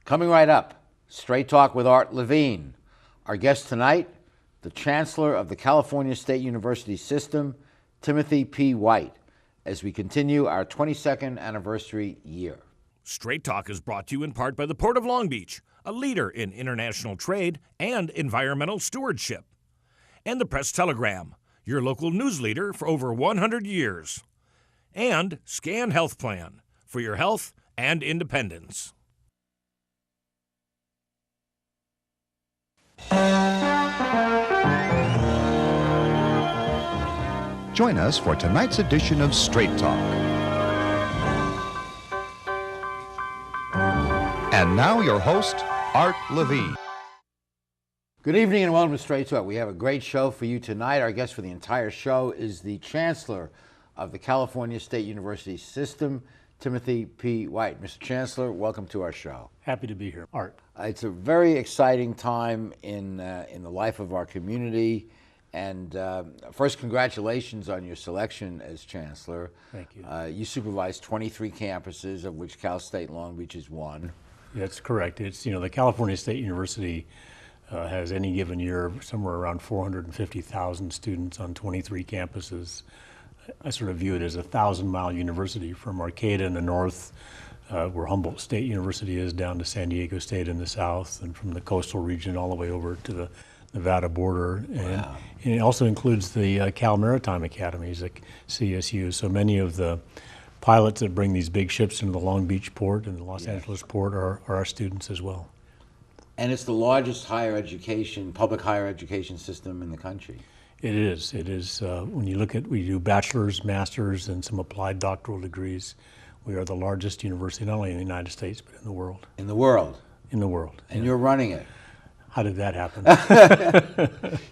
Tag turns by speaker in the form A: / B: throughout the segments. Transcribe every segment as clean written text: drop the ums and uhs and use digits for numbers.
A: Coming right up, Straight Talk with Art Levine. Our guest tonight, the Chancellor of the California State University System, Timothy P. White, as we continue our 22nd anniversary year.
B: Straight Talk is brought to you in part by the Port of Long Beach, a leader in international trade and environmental stewardship. And the Press Telegram, your local news leader for over 100 years. And Scan Health Plan, for your health and independence.
C: Join us for tonight's edition of Straight Talk. And now your host, Art Levine.
A: Good evening and welcome to Straight Talk. We have a great show for you tonight. Our guest for the entire show is the Chancellor of the California State University System, Timothy P. White. Mr. Chancellor, welcome to our show.
D: Happy to be here, Art.
A: It's a very exciting time in the life of our community. And first, congratulations on your selection as Chancellor.
D: Thank you.
A: You supervise 23 campuses, of which Cal State Long Beach is one.
D: That's correct. It's, the California State University has any given year somewhere around 450,000 students on 23 campuses. I sort of view it as a 1,000-mile university from Arcata in the north, where Humboldt State University is, down to San Diego State in the south, and from the coastal region all the way over to the Nevada border. And it also includes the Cal Maritime Academies at CSU. So many of the pilots that bring these big ships into the Long Beach port and the Los Angeles port are our students as well.
A: And it's the largest public higher education system in the country.
D: It is. When you look at, we do bachelor's, master's, and some applied doctoral degrees. We are the largest university, not only in the United States, but in the world.
A: In the world?
D: In the world.
A: And you're running it.
D: How did that happen?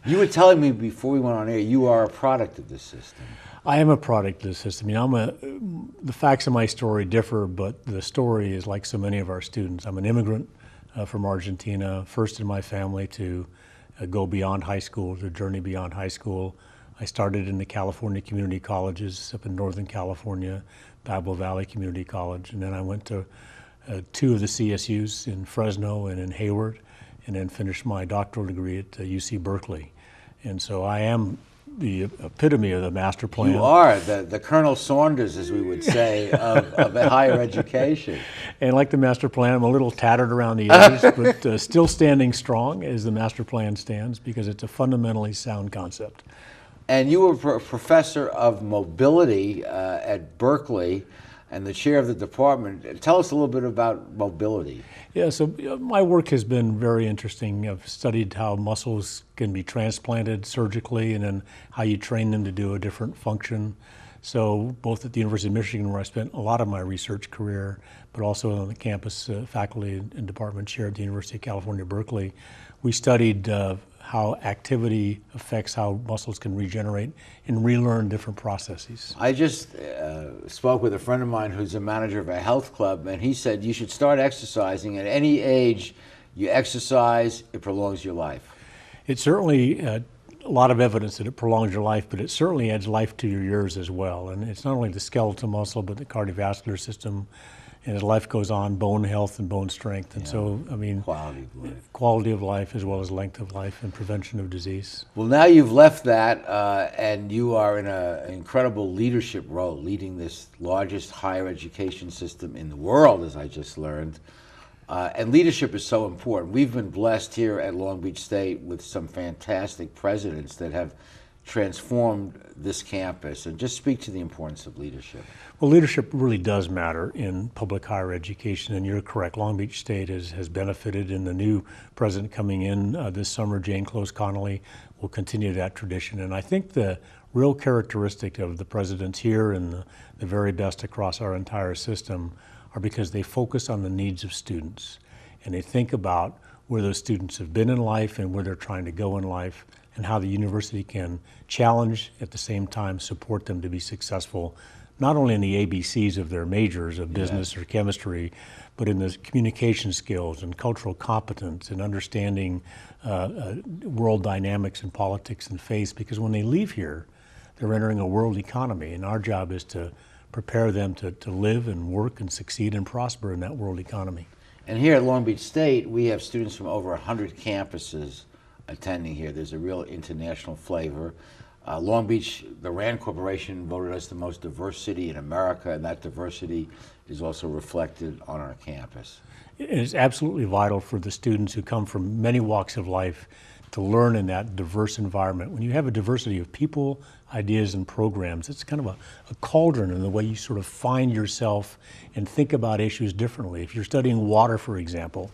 A: You were telling me before we went on air, you are a product of this system.
D: I am a product of the system. The facts of my story differ, but the story is like so many of our students. I'm an immigrant from Argentina, first in my family to go beyond high school, to journey beyond high school. I started in the California community colleges up in Northern California, Babel Valley Community College, and then I went to two of the CSUs in Fresno and in Hayward, and then finished my doctoral degree at UC Berkeley. And so I am the epitome of the master plan.
A: You are the Colonel Saunders, as we would say, of higher education.
D: And like the master plan, I'm a little tattered around the edges, but still standing strong as the master plan stands, because it's a fundamentally sound concept.
A: And you were a professor of mobility at Berkeley and the chair of the department. Tell us a little bit about mobility.
D: Yeah, so my work has been very interesting. I've studied how muscles can be transplanted surgically and then how you train them to do a different function. So both at the University of Michigan, where I spent a lot of my research career, but also on the campus faculty and department chair at the University of California, Berkeley, we studied how activity affects how muscles can regenerate and relearn different processes.
A: I just spoke with a friend of mine who's a manager of a health club, and he said you should start exercising at any age you exercise, it prolongs your life.
D: It's certainly a lot of evidence that it prolongs your life, but it certainly adds life to your years as well. And it's not only the skeletal muscle, but the cardiovascular system. And as life goes on, bone health and bone strength. And so, quality of life as well as length of life and prevention of disease.
A: Well, now you've left that and you are in an incredible leadership role, leading this largest higher education system in the world, as I just learned. And leadership is so important. We've been blessed here at Long Beach State with some fantastic presidents that have transformed this campus. And just speak to the importance of leadership.
D: Well, leadership really does matter in public higher education, and you're correct. Long Beach State has benefited, and the new president coming in this summer, Jane Close Connolly, will continue that tradition. And I think the real characteristic of the presidents here and the very best across our entire system are because they focus on the needs of students, and they think about where those students have been in life and where they're trying to go in life, and how the university can challenge, at the same time support them to be successful, not only in the ABCs of their majors of business or chemistry, but in the communication skills and cultural competence and understanding world dynamics and politics and faith, because when they leave here, they're entering a world economy, and our job is to prepare them to live and work and succeed and prosper in that world economy.
A: And here at Long Beach State, we have students from over 100 campuses attending here. There's a real international flavor. Long Beach, the RAND Corporation voted us the most diverse city in America, and that diversity is also reflected on our campus.
D: It is absolutely vital for the students who come from many walks of life to learn in that diverse environment. When you have a diversity of people, ideas, and programs, it's kind of a cauldron in the way you sort of find yourself and think about issues differently. If you're studying water, for example,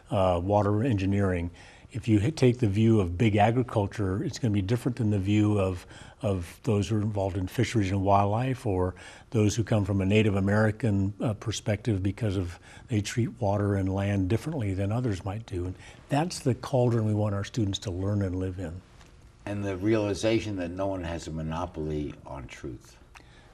D: water engineering, if you take the view of big agriculture, it's going to be different than the view of those who are involved in fisheries and wildlife, or those who come from a Native American perspective because of they treat water and land differently than others might do. And that's the cauldron we want our students to learn and live in.
A: And the realization that no one has a monopoly on truth.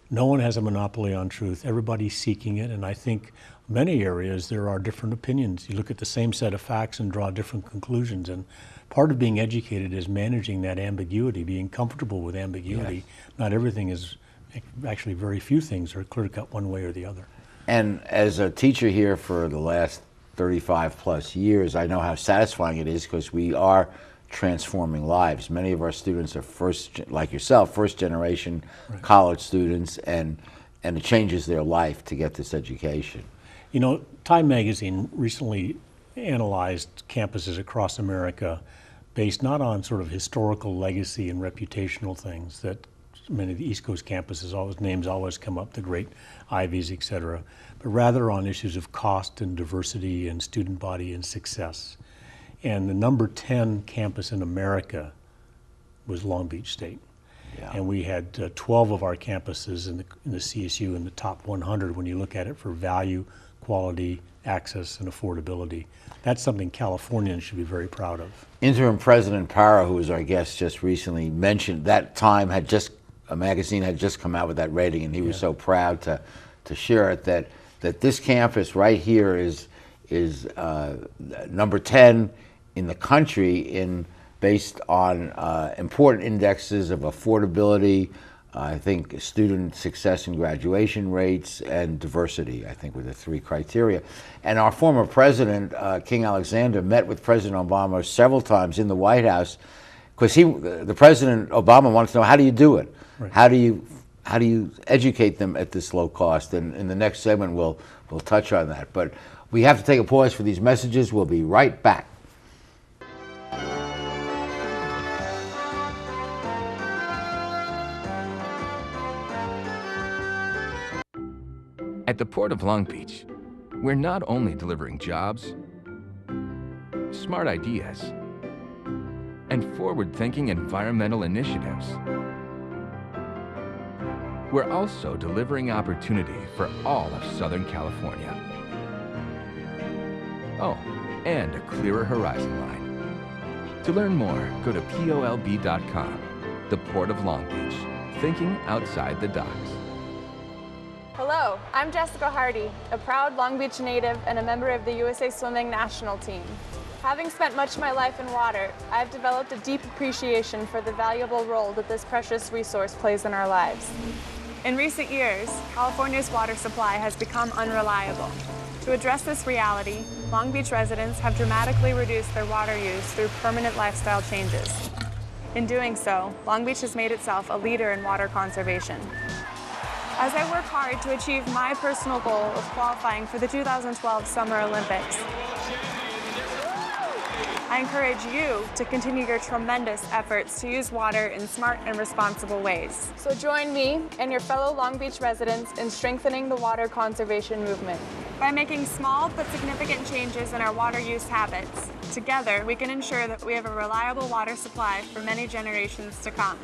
D: No one has a monopoly on truth. Everybody's seeking it, and I think many areas there are different opinions. You look at the same set of facts and draw different conclusions, and part of being educated is managing that ambiguity, being comfortable with ambiguity.
A: Yes.
D: Not everything is, actually very few things are clear-cut one way or the other.
A: And as a teacher here for the last 35 plus years, I know how satisfying it is because we are transforming lives. Many of our students are like yourself, first generation college students, and it changes their life to get this education.
D: You know, Time magazine recently analyzed campuses across America based not on sort of historical legacy and reputational things that many of the East Coast campuses, names always come up, the great Ivies, et cetera, but rather on issues of cost and diversity and student body and success. And the number 10 campus in America was Long Beach State. Yeah. And we had 12 of our campuses in the CSU in the top 100 when you look at it for value, quality, access, and affordability. That's something Californians should be very proud of.
A: Interim President Parra, who was our guest just recently, mentioned that Time had a magazine had just come out with that rating, and he was so proud to share it that this campus right here is number 10 in the country based on important indexes of affordability, I think student success and graduation rates, and diversity, I think, were the three criteria. And our former president, King Alexander, met with President Obama several times in the White House because the President Obama wanted to know, how do you do it? Right. How do you educate them at this low cost? And in the next segment, we'll touch on that. But we have to take a pause for these messages. We'll be right back.
E: At the Port of Long Beach, we're not only delivering jobs, smart ideas, and forward-thinking environmental initiatives, we're also delivering opportunity for all of Southern California. Oh, and a clearer horizon line. To learn more, go to polb.com. The Port of Long Beach, thinking outside the docks.
F: Hello, I'm Jessica Hardy, a proud Long Beach native and a member of the USA Swimming national team. Having spent much of my life in water, I've developed a deep appreciation for the valuable role that this precious resource plays in our lives. In recent years, California's water supply has become unreliable. To address this reality, Long Beach residents have dramatically reduced their water use through permanent lifestyle changes. In doing so, Long Beach has made itself a leader in water conservation. As I work hard to achieve my personal goal of qualifying for the 2012 Summer Olympics, I encourage you to continue your tremendous efforts to use water in smart and responsible ways. So join me and your fellow Long Beach residents in strengthening the water conservation movement. By making small but significant changes in our water use habits, together we can ensure that we have a reliable water supply for many generations to come.